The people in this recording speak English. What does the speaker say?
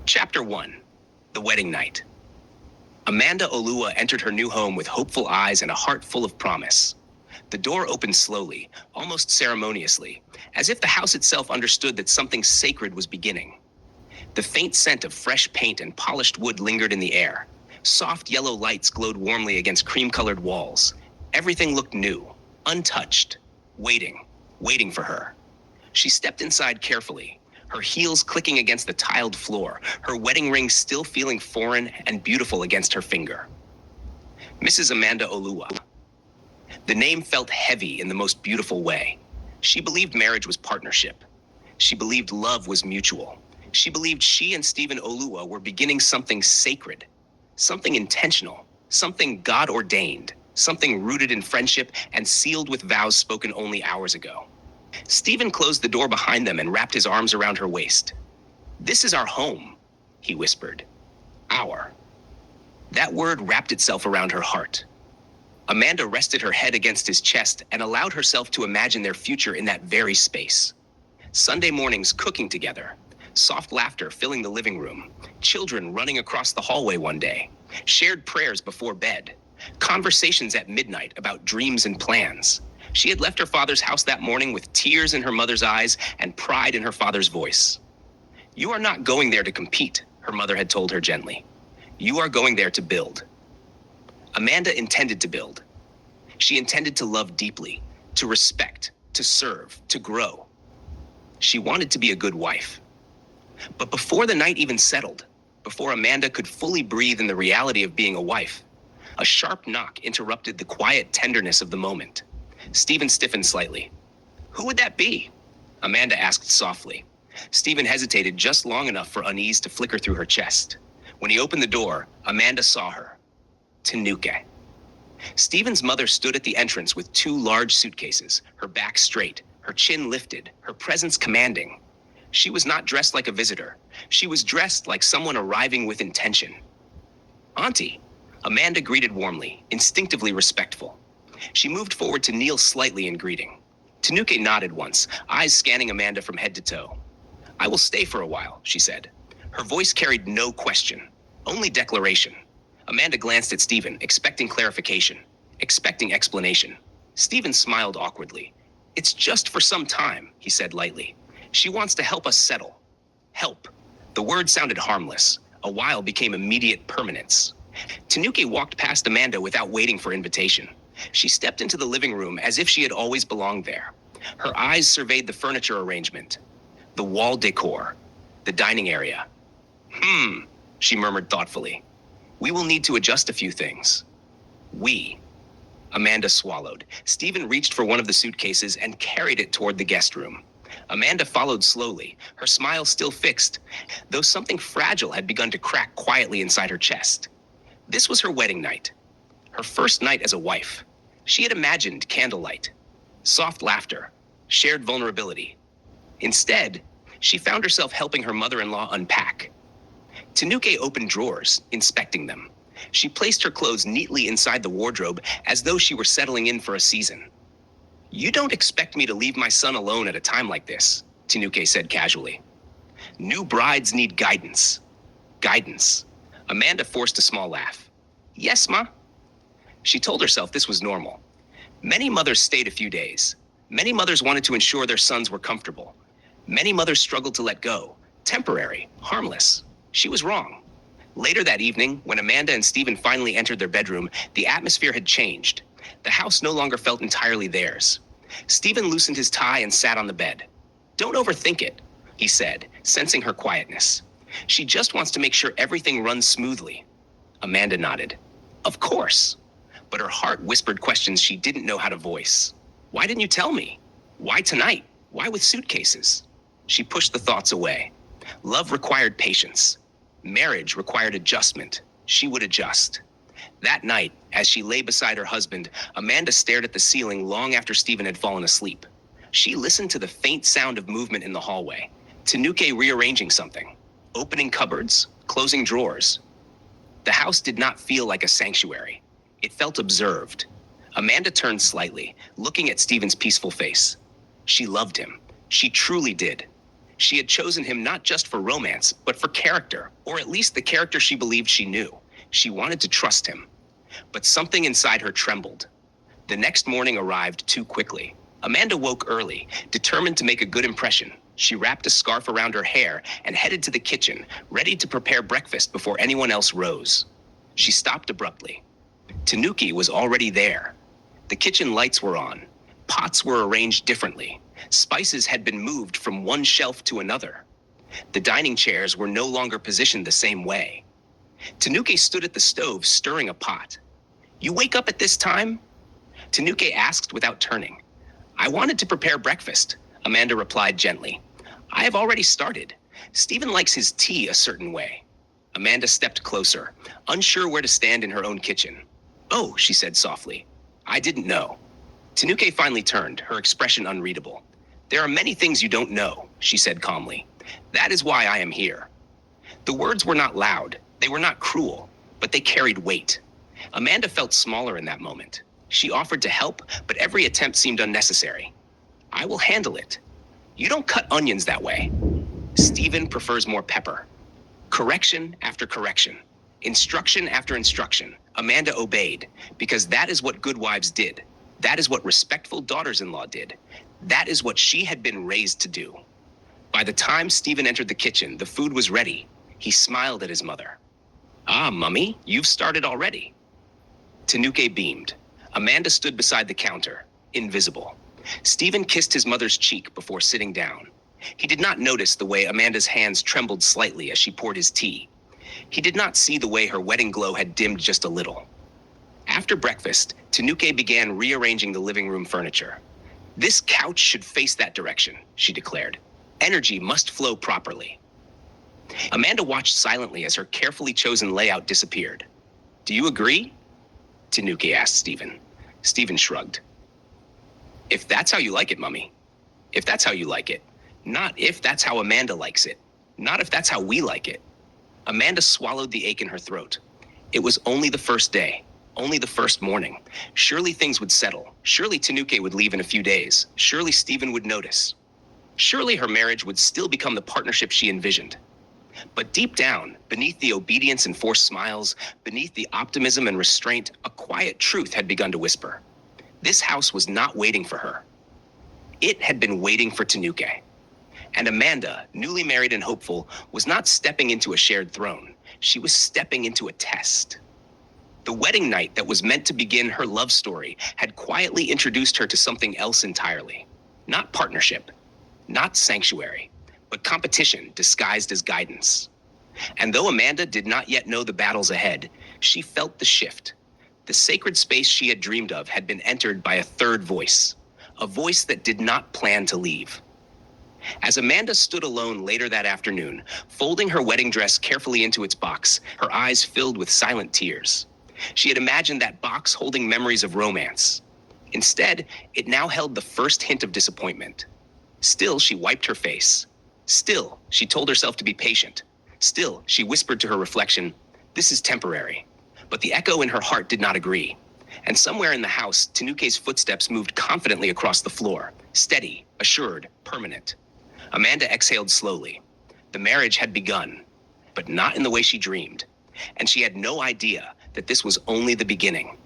Chapter 1. The Wedding Night. Amanda Olua entered her new home with hopeful eyes and a heart full of promise. The door opened slowly, almost ceremoniously, as if the house itself understood that something sacred was beginning. The faint scent of fresh paint and polished wood lingered in the air. Soft yellow lights glowed warmly against cream-colored walls. Everything looked new, untouched, waiting for her. She stepped inside carefully, her heels clicking against the tiled floor, her wedding ring still feeling foreign and beautiful against her finger. Mrs. Amanda Olua. The name felt heavy in the most beautiful way. She believed marriage was partnership. She believed love was mutual. She believed she and Steven Olua were beginning something sacred, something intentional, something God-ordained, something rooted in friendship and sealed with vows spoken only hours ago. Steven closed the door behind them and wrapped his arms around her waist. "This is our home," he whispered. "Our." That word wrapped itself around her heart. Amanda rested her head against his chest and allowed herself to imagine their future in that very space. Sunday mornings cooking together, soft laughter filling the living room, children running across the hallway one day, shared prayers before bed, conversations at midnight about dreams and plans. She had left her father's house that morning with tears in her mother's eyes and pride in her father's voice. "You are not going there to compete," her mother had told her gently. "You are going there to build." Amanda intended to build. She intended to love deeply, to respect, to serve, to grow. She wanted to be a good wife. But before the night even settled, before Amanda could fully breathe in the reality of being a wife, a sharp knock interrupted the quiet tenderness of the moment. Steven stiffened slightly. "Who would that be?" Amanda asked softly. Steven hesitated just long enough for unease to flicker through her chest. When he opened the door, Amanda saw her. Tanuke. Steven's mother stood at the entrance with two large suitcases, her back straight, her chin lifted, her presence commanding. She was not dressed like a visitor. She was dressed like someone arriving with intention. "Auntie," Amanda greeted warmly, instinctively respectful. She moved forward to kneel slightly in greeting. Tanuke nodded once, eyes scanning Amanda from head to toe. "I will stay for a while," she said. Her voice carried no question, only declaration. Amanda glanced at Steven, expecting clarification, expecting explanation. Steven smiled awkwardly. "It's just for some time," he said lightly. "She wants to help us settle." Help. The word sounded harmless. A while became immediate permanence. Tanuke walked past Amanda without waiting for invitation. She stepped into the living room as if she had always belonged there. Her eyes surveyed the furniture arrangement, the wall decor, the dining area. She murmured thoughtfully. "We will need to adjust a few things." "We." Amanda swallowed. Steven reached for one of the suitcases and carried it toward the guest room. Amanda followed slowly, her smile still fixed, though something fragile had begun to crack quietly inside her chest. This was her wedding night, her first night as a wife. She had imagined candlelight, soft laughter, shared vulnerability. Instead, she found herself helping her mother-in-law unpack. Tanuke opened drawers, inspecting them. She placed her clothes neatly inside the wardrobe as though she were settling in for a season. "You don't expect me to leave my son alone at a time like this," Tanuke said casually. "New brides need guidance." Guidance. Amanda forced a small laugh. "Yes, Ma." She told herself this was normal. Many mothers stayed a few days. Many mothers wanted to ensure their sons were comfortable. Many mothers struggled to let go. Temporary, harmless. She was wrong. Later that evening, when Amanda and Steven finally entered their bedroom, the atmosphere had changed. The house no longer felt entirely theirs. Steven loosened his tie and sat on the bed. "Don't overthink it," he said, sensing her quietness. "She just wants to make sure everything runs smoothly." Amanda nodded. "Of course." But her heart whispered questions she didn't know how to voice. "Why didn't you tell me? Why tonight? Why with suitcases?" She pushed the thoughts away. Love required patience. Marriage required adjustment. She would adjust. That night, as she lay beside her husband, Amanda stared at the ceiling long after Steven had fallen asleep. She listened to the faint sound of movement in the hallway. Tanuke rearranging something, opening cupboards, closing drawers. The house did not feel like a sanctuary. It felt observed. Amanda turned slightly, looking at Steven's peaceful face. She loved him. She truly did. She had chosen him not just for romance, but for character, or at least the character she believed she knew. She wanted to trust him. But something inside her trembled. The next morning arrived too quickly. Amanda woke early, determined to make a good impression. She wrapped a scarf around her hair and headed to the kitchen, ready to prepare breakfast before anyone else rose. She stopped abruptly. Tanuki was already there. The kitchen lights were on. Pots were arranged differently. Spices had been moved from one shelf to another. The dining chairs were no longer positioned the same way. Tanuki stood at the stove, stirring a pot. "You wake up at this time?" Tanuki asked without turning. "I wanted to prepare breakfast," Amanda replied gently. "I have already started. Steven likes his tea a certain way." Amanda stepped closer, unsure where to stand in her own kitchen. "Oh," she said softly. "I didn't know." Tanuki finally turned, her expression unreadable. "There are many things you don't know," she said calmly. "That is why I am here." The words were not loud, they were not cruel, but they carried weight. Amanda felt smaller in that moment. She offered to help, but every attempt seemed unnecessary. "I will handle it." "You don't cut onions that way." "Steven prefers more pepper." Correction after correction, instruction after instruction, Amanda obeyed, because that is what good wives did. That is what respectful daughters-in-law did. That is what she had been raised to do. By the time Steven entered the kitchen, the food was ready. He smiled at his mother. "Ah, Mummy, you've started already." Tanuki beamed. Amanda stood beside the counter, invisible. Steven kissed his mother's cheek before sitting down. He did not notice the way Amanda's hands trembled slightly as she poured his tea. He did not see the way her wedding glow had dimmed just a little. After breakfast, Tanuki began rearranging the living room furniture. "This couch should face that direction," she declared. "Energy must flow properly." Amanda watched silently as her carefully chosen layout disappeared. "Do you agree?" Tanuki asked Steven. Steven shrugged. "If that's how you like it, Mummy. If that's how you like it. Not if that's how Amanda likes it. Not if that's how we like it." Amanda swallowed the ache in her throat. It was only the first day. Only the first morning. Surely things would settle. Surely Tanuki would leave in a few days. Surely Steven would notice. Surely her marriage would still become the partnership she envisioned. But deep down, beneath the obedience and forced smiles, beneath the optimism and restraint, a quiet truth had begun to whisper. This house was not waiting for her. It had been waiting for Tanuki. And Amanda, newly married and hopeful, was not stepping into a shared throne. She was stepping into a test. The wedding night that was meant to begin her love story had quietly introduced her to something else entirely. Not partnership, not sanctuary, but competition disguised as guidance. And though Amanda did not yet know the battles ahead, she felt the shift. The sacred space she had dreamed of had been entered by a third voice, a voice that did not plan to leave. As Amanda stood alone later that afternoon, folding her wedding dress carefully into its box, her eyes filled with silent tears. She had imagined that box holding memories of romance. Instead, it now held the first hint of disappointment. Still, she wiped her face. Still, she told herself to be patient. Still, she whispered to her reflection, "This is temporary." But the echo in her heart did not agree. And somewhere in the house, Tanuki's footsteps moved confidently across the floor, steady, assured, permanent. Amanda exhaled slowly. The marriage had begun, but not in the way she dreamed. And she had no idea that this was only the beginning.